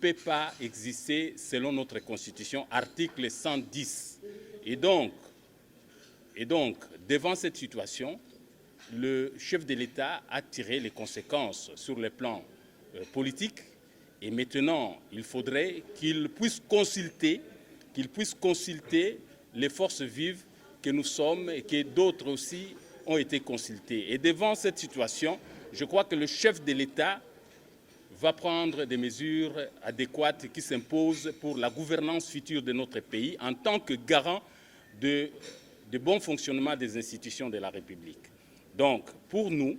peut pas exister selon notre Constitution, article 110. Et donc, devant cette situation, le chef de l'État a tiré les conséquences sur le plan politique. Et maintenant, il faudrait qu'il puisse consulter les forces vives que nous sommes et que d'autres aussi ont été consultés. Et devant cette situation, je crois que le chef de l'État va prendre des mesures adéquates qui s'imposent pour la gouvernance future de notre pays en tant que garant de bon fonctionnement des institutions de la République. Donc, pour nous,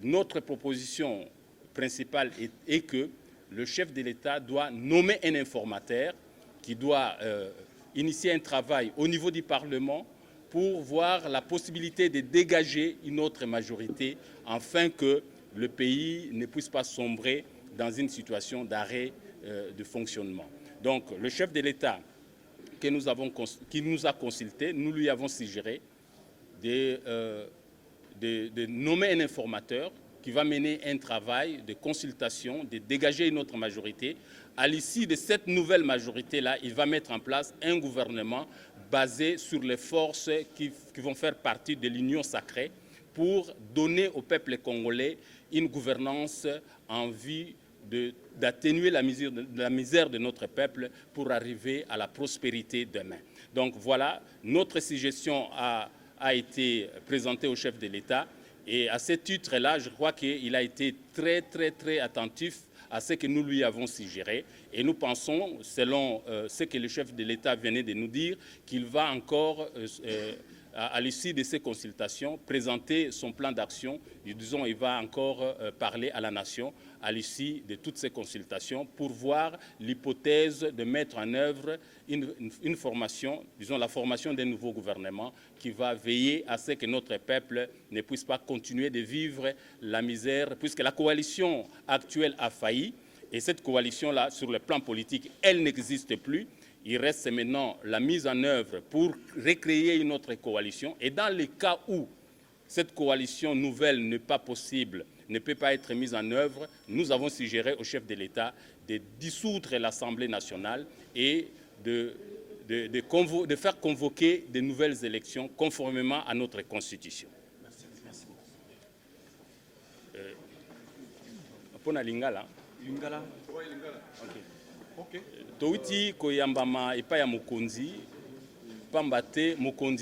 notre proposition principale est que le chef de l'État doit nommer un informateur qui doit initier un travail au niveau du Parlement pour voir la possibilité de dégager une autre majorité afin que le pays ne puisse pas sombrer dans une situation d'arrêt de fonctionnement. Donc, le chef de l'État qui nous a consultés, nous lui avons suggéré de nommer un informateur qui va mener un travail de consultation, de dégager une autre majorité. À l'issue de cette nouvelle majorité-là, il va mettre en place un gouvernement basé sur les forces qui vont faire partie de l'Union sacrée pour donner au peuple congolais une gouvernance en vue d'atténuer la misère de notre peuple pour arriver à la prospérité demain. Donc voilà, notre suggestion a été présentée au chef de l'État. Et à ce titre-là, je crois qu'il a été très attentif à ce que nous lui avons suggéré. Et nous pensons, selon ce que le chef de l'État venait de nous dire, qu'il va encore, à l'issue de ces consultations, présenter son plan d'action. Disons, il va encore parler à la nation à l'issue de toutes ces consultations pour voir l'hypothèse de mettre en œuvre une formation, disons la formation d'un nouveau gouvernement qui va veiller à ce que notre peuple ne puisse pas continuer de vivre la misère, puisque la coalition actuelle a failli, et cette coalition-là, sur le plan politique, elle n'existe plus. Il reste maintenant la mise en œuvre pour recréer une autre coalition, et dans le cas où cette coalition nouvelle n'est pas possible, ne peut pas être mise en œuvre, nous avons suggéré au chef de l'État de dissoudre l'Assemblée nationale et de faire convoquer de nouvelles élections conformément à notre Constitution. Merci beaucoup. Lingala. Lingala. Okay. Touti koyambama epa ya mokonzi pamba te mokonzi